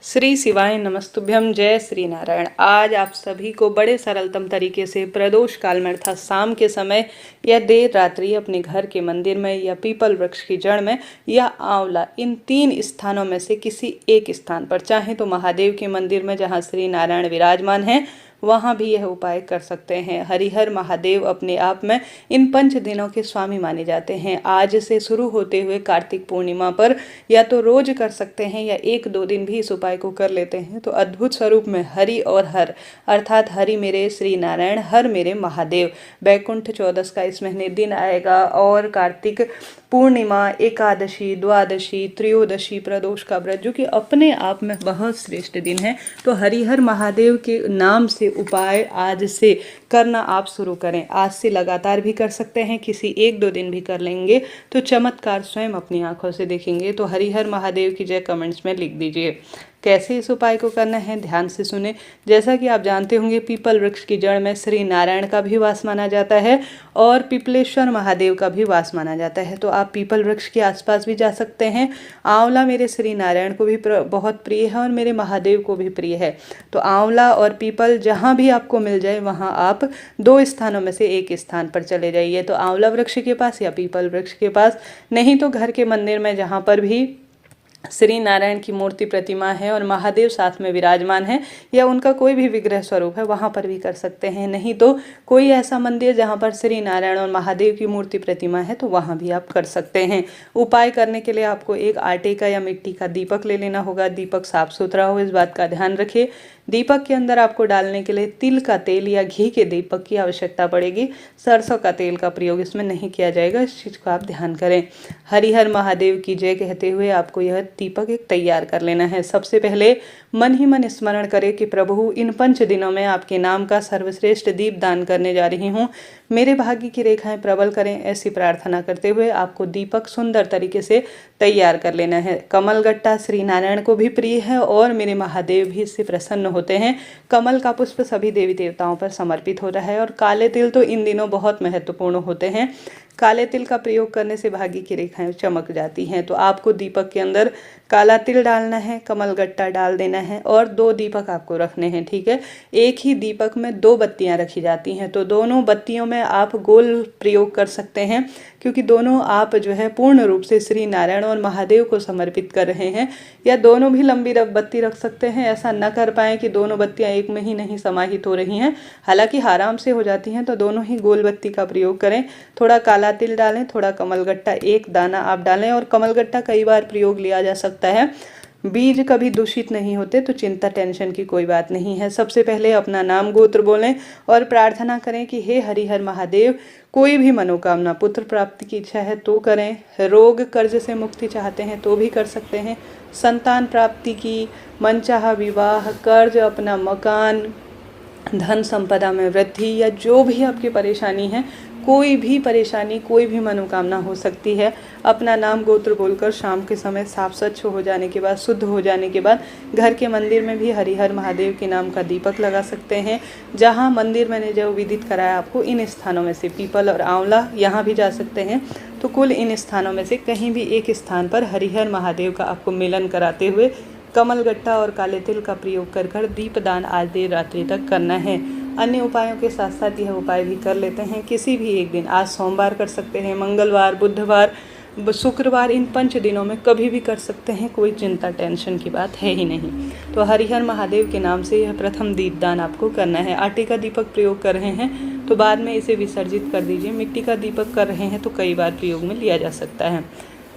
श्री शिवाय नमस्तुभ्यम। जय श्री नारायण। आज आप सभी को बड़े सरलतम तरीके से प्रदोष काल में अर्थात शाम के समय या देर रात्रि अपने घर के मंदिर में या पीपल वृक्ष की जड़ में या आंवला, इन 3 स्थानों में से किसी एक स्थान पर, चाहे तो महादेव के मंदिर में जहाँ श्री नारायण विराजमान हैं वहाँ भी यह उपाय कर सकते हैं। हरिहर महादेव अपने आप में इन 5 दिनों के स्वामी माने जाते हैं। आज से शुरू होते हुए कार्तिक पूर्णिमा पर या तो रोज कर सकते हैं या 1-2 दिन भी इस उपाय को कर लेते हैं तो अद्भुत स्वरूप में हरि और हर अर्थात हरि मेरे श्री नारायण, हर मेरे महादेव, बैकुंठ चौदस का इस महीने दिन आएगा और कार्तिक पूर्णिमा, एकादशी, द्वादशी, त्रयोदशी, प्रदोष का व्रत जो कि अपने आप में बहुत श्रेष्ठ दिन है। तो हरिहर महादेव के नाम से उपाय आज से करना आप शुरू करें। आज से लगातार भी कर सकते हैं, किसी 1-2 दिन भी कर लेंगे तो चमत्कार स्वयं अपनी आंखों से देखेंगे। तो हरिहर महादेव की जय कमेंट्स में लिख दीजिए। कैसे इस उपाय को करना है ध्यान से सुने। जैसा कि आप जानते होंगे पीपल वृक्ष की जड़ में श्री नारायण का भी वास माना जाता है और पिपलेश्वर महादेव का भी वास माना जाता है। तो आप पीपल वृक्ष के आसपास भी जा सकते हैं। आंवला मेरे श्री नारायण को भी बहुत प्रिय है और मेरे महादेव को भी प्रिय है। तो आंवला और पीपल जहाँ भी आपको मिल जाए वहाँ आप 2 स्थानों में से एक स्थान पर चले जाइए। तो आंवला वृक्ष के पास या पीपल वृक्ष के पास, नहीं तो घर के मंदिर में जहाँ पर भी श्री नारायण की मूर्ति प्रतिमा है और महादेव साथ में विराजमान है या उनका कोई भी विग्रह स्वरूप है वहाँ पर भी कर सकते हैं। नहीं तो कोई ऐसा मंदिर जहाँ पर श्री नारायण और महादेव की मूर्ति प्रतिमा है तो वहाँ भी आप कर सकते हैं। उपाय करने के लिए आपको एक आटे का या मिट्टी का दीपक ले लेना होगा। दीपक साफ सुथरा हो, इस बात का ध्यान रखिए। दीपक के अंदर आपको डालने के लिए तिल का तेल या घी के दीपक की आवश्यकता पड़ेगी। सरसों का तेल का प्रयोग इसमें नहीं किया जाएगा, इस चीज़ को आप ध्यान करें। हरिहर महादेव की जय कहते हुए आपको यह दीपक एक तैयार कर लेना है। सबसे पहले मन ही मन स्मरण करें कि प्रभु इन 5 दिनों में आपके नाम का सर्वश्रेष्ठ दीप दान करने जा रही हूँ, मेरे भाग्य की रेखाएं प्रबल करें। ऐसी प्रार्थना करते हुए आपको दीपक सुंदर तरीके से तैयार कर लेना है। कमल गट्टा श्री नारायण को भी प्रिय है और मेरे महादेव भी इससे प्रसन्न होते हैं। कमल का पुष्प सभी देवी देवताओं पर समर्पित होता है और काले तिल तो इन दिनों बहुत महत्वपूर्ण होते हैं। काले तिल का प्रयोग करने से भाग्य की रेखाएं चमक जाती हैं। तो आपको दीपक के अंदर काला तिल डालना है, कमल गट्टा डाल देना है और 2 दीपक आपको रखने हैं, ठीक है। एक ही दीपक में 2 बत्तियां रखी जाती हैं तो दोनों बत्तियों में आप गोल प्रयोग कर सकते हैं क्योंकि दोनों आप जो है पूर्ण रूप से श्री नारायण और महादेव को समर्पित कर रहे हैं। या दोनों भी लंबी बत्ती रख सकते हैं। ऐसा न कर पाएँ कि दोनों बत्तियां एक में ही नहीं समाहित हो रही हैं, हालांकि आराम से हो जाती हैं। तो दोनों ही गोल बत्ती का प्रयोग करें। थोड़ा काला तिल डालें, थोड़ा कमलगट्टा 1 दाना आप डालें और कमलगट्टा कई बार प्रयोग लिया जा सकता है। बीज कभी दूषित नहीं होते तो चिंता टेंशन की कोई बात नहीं है। सबसे पहले अपना नाम गोत्र बोलें और प्रार्थना करें कि हे हरिहर महादेव, कोई भी मनोकामना, पुत्र प्राप्ति की इच्छा है तो करें, रोग कर्ज से मुक्ति चाहते हैं तो भी कर सकते हैं, संतान प्राप्ति की, मनचाहा विवाह, कर्ज, अपना मकान, धन संपदा में वृद्धि या जो भी आपकी परेशानी है, कोई भी परेशानी, कोई भी मनोकामना हो सकती है। अपना नाम गोत्र बोलकर शाम के समय साफ स्वच्छ हो जाने के बाद, शुद्ध हो जाने के बाद घर के मंदिर में भी हरिहर महादेव के नाम का दीपक लगा सकते हैं। जहां मंदिर मैंने जो विदित कराया आपको, इन स्थानों में से पीपल और आंवला, यहाँ भी जा सकते हैं। तो कुल इन स्थानों में से कहीं भी एक स्थान पर हरिहर महादेव का आपको मिलन कराते हुए कमल गट्टा और काले तिल का प्रयोग कर दीपदान आज देर रात्रि तक करना है। अन्य उपायों के साथ साथ यह उपाय भी कर लेते हैं किसी भी एक दिन। आज सोमवार कर सकते हैं, मंगलवार, बुधवार, शुक्रवार, इन 5 दिनों में कभी भी कर सकते हैं। कोई चिंता टेंशन की बात है ही नहीं। तो हरिहर महादेव के नाम से यह प्रथम दीपदान आपको करना है। आटे का दीपक प्रयोग कर रहे हैं तो बाद में इसे विसर्जित कर दीजिए। मिट्टी का दीपक कर रहे हैं तो कई बार प्रयोग में लिया जा सकता है।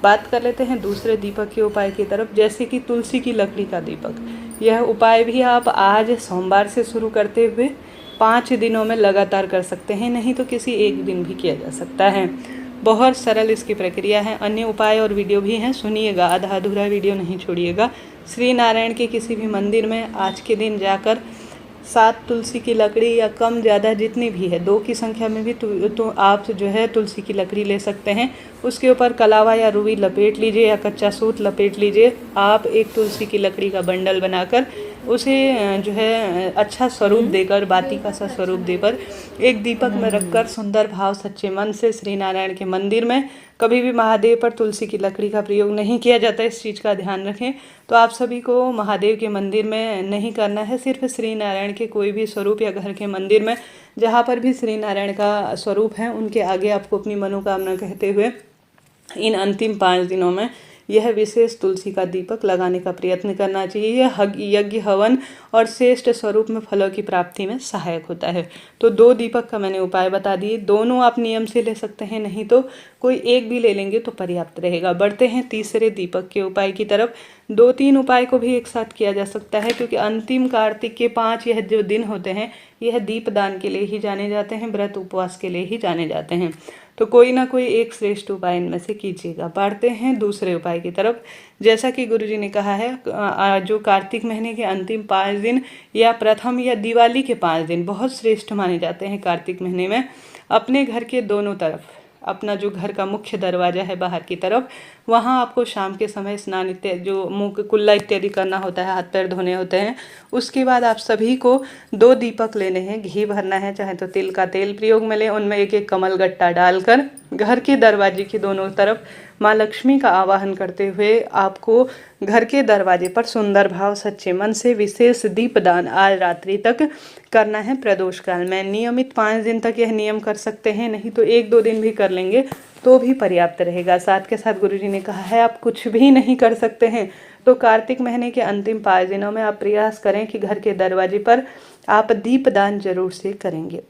बात कर लेते हैं दूसरे दीपक के उपाय की तरफ, जैसे कि तुलसी की लकड़ी का दीपक। यह उपाय भी आप आज सोमवार से शुरू करते हुए 5 दिनों में लगातार कर सकते हैं, नहीं तो किसी एक दिन भी किया जा सकता है। बहुत सरल इसकी प्रक्रिया है। अन्य उपाय और वीडियो भी हैं, सुनिएगा, आधा अधूरा वीडियो नहीं छोड़िएगा। श्री नारायण के किसी भी मंदिर में आज के दिन जाकर 7 तुलसी की लकड़ी या कम ज़्यादा जितनी भी है, 2 की संख्या में भी तो आप जो है तुलसी की लकड़ी ले सकते हैं। उसके ऊपर कलावा या रुई लपेट लीजिए या कच्चा सूत लपेट लीजिए। आप एक तुलसी की लकड़ी का बंडल बनाकर उसे जो है अच्छा स्वरूप देकर, बाती का सा स्वरूप देकर एक दीपक में रखकर सुंदर भाव सच्चे मन से श्री नारायण के मंदिर में, कभी भी महादेव पर तुलसी की लकड़ी का प्रयोग नहीं किया जाता, इस चीज़ का ध्यान रखें। तो आप सभी को महादेव के मंदिर में नहीं करना है, सिर्फ श्री नारायण के कोई भी स्वरूप या घर के मंदिर में जहाँ पर भी श्री नारायण का स्वरूप है उनके आगे आपको अपनी मनोकामना कहते हुए इन अंतिम 5 दिनों में यह विशेष तुलसी का दीपक लगाने का प्रयत्न करना चाहिए। यह यज्ञ, हवन और श्रेष्ठ स्वरूप में फलों की प्राप्ति में सहायक होता है। तो 2 दीपक का मैंने उपाय बता दिए, दोनों आप नियम से ले सकते हैं, नहीं तो कोई एक भी ले लेंगे तो पर्याप्त रहेगा। बढ़ते हैं तीसरे दीपक के उपाय की तरफ। 2-3 उपाय को भी एक साथ किया जा सकता है, क्योंकि अंतिम कार्तिक के 5 यह जो दिन होते हैं यह दीपदान के लिए ही जाने जाते हैं, व्रत उपवास के लिए ही जाने जाते हैं। तो कोई ना कोई एक श्रेष्ठ उपाय इनमें से कीजिएगा। बढ़ते हैं दूसरे उपाय की तरफ। जैसा कि गुरुजी ने कहा है, जो कार्तिक महीने के अंतिम 5 दिन या प्रथम या दिवाली के 5 दिन बहुत श्रेष्ठ माने जाते हैं कार्तिक महीने में। अपने घर के दोनों तरफ, अपना जो घर का मुख्य दरवाज़ा है बाहर की तरफ, वहाँ आपको शाम के समय स्नान इत्यादि, जो मुँह कुल्ला इत्यादि करना होता है, हाथ पैर धोने होते हैं। उसके बाद आप सभी को 2 दीपक लेने हैं, घी भरना है, चाहे तो तिल का तेल प्रयोग में लें, उनमें एक एक कमल गट्टा डालकर घर के दरवाजे की दोनों तरफ माँ लक्ष्मी का आवाहन करते हुए आपको घर के दरवाजे पर सुंदर भाव सच्चे मन से विशेष दीपदान आज रात्रि तक करना है प्रदोष काल में। नियमित 5 दिन तक यह नियम कर सकते हैं, नहीं तो 1-2 दिन भी कर लेंगे तो भी पर्याप्त रहेगा। साथ के साथ गुरुजी ने कहा है आप कुछ भी नहीं कर सकते हैं तो कार्तिक महीने के अंतिम 5 दिनों में आप प्रयास करें कि घर के दरवाजे पर आप दीपदान जरूर से करेंगे।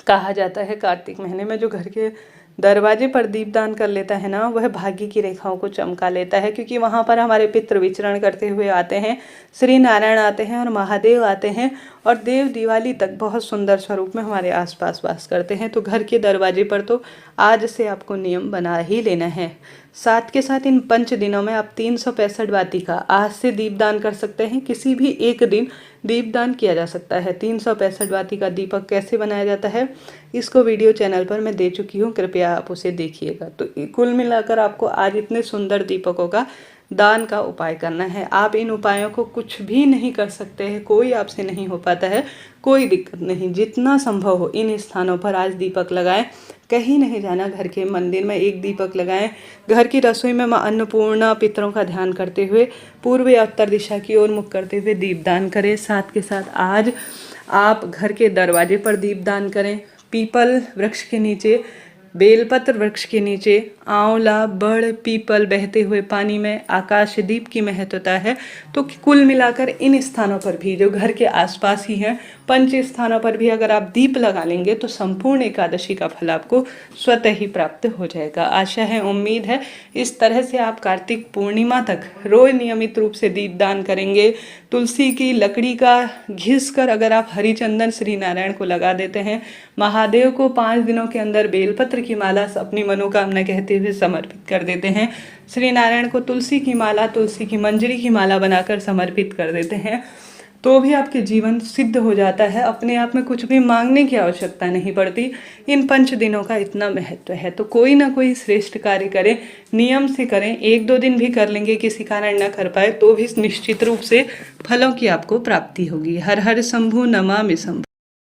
कहा जाता है कार्तिक महीने में जो घर के दरवाजे पर दीपदान कर लेता है ना, वह भाग्य की रेखाओं को चमका लेता है, क्योंकि वहाँ पर हमारे पितृ विचरण करते हुए आते हैं, श्री नारायण आते हैं और महादेव आते हैं, और देव दिवाली तक बहुत सुंदर स्वरूप में हमारे आसपास वास करते हैं। तो घर के दरवाजे पर तो आज से आपको नियम बना ही लेना है। साथ के साथ इन 5 दिनों में आप 365 बाती का आज से दीपदान कर सकते हैं। किसी भी एक दिन दीपदान किया जा सकता है। 365 बाती का दीपक कैसे बनाया जाता है इसको वीडियो चैनल पर मैं दे चुकी हूँ, कृपया आप उसे देखिएगा। तो कुल मिलाकर आपको आज इतने सुंदर दीपकों का दान का उपाय करना है। आप इन उपायों को कुछ भी नहीं कर सकते हैं, कोई आपसे नहीं हो पाता है, कोई दिक्कत नहीं। जितना संभव हो इन स्थानों पर आज दीपक लगाएं, कहीं नहीं जाना, घर के मंदिर में एक दीपक लगाएं। घर की रसोई में मां अन्नपूर्णा पितरों का ध्यान करते हुए पूर्व या उत्तर दिशा की ओर मुख करते हुए दीपदान करें। साथ के साथ आज आप घर के दरवाजे पर दीपदान करें, पीपल वृक्ष के नीचे, बेलपत्र वृक्ष के नीचे, आंवला, बड़, पीपल, बहते हुए पानी में, आकाश दीप की महत्वता है। तो कुल मिलाकर इन स्थानों पर भी जो घर के आसपास ही हैं, 5 स्थानों पर भी अगर आप दीप लगा लेंगे तो संपूर्ण एकादशी का फल आपको स्वतः ही प्राप्त हो जाएगा। आशा है, उम्मीद है इस तरह से आप कार्तिक पूर्णिमा तक रोज नियमित रूप से दीपदान करेंगे। तुलसी की लकड़ी का घिस कर अगर आप हरी चंदन श्री नारायण को लगा देते हैं, महादेव को 5 दिनों के अंदर बेलपत्र की माला अपनी मनोकामना कहते हुए समर्पित कर देते हैं, श्री नारायण को तुलसी की माला, तुलसी की मंजरी की माला बनाकर समर्पित कर देते हैं, तो भी आपके जीवन सिद्ध हो जाता है। अपने आप में कुछ भी मांगने की आवश्यकता नहीं पड़ती। इन 5 दिनों का इतना महत्व है। तो कोई ना कोई श्रेष्ठ कार्य करें, नियम से करें। 1-2 दिन भी कर लेंगे, किसी कारण न कर पाए तो भी निश्चित रूप से फलों की आपको प्राप्ति होगी। हर हर शंभु, नमामि शंभु।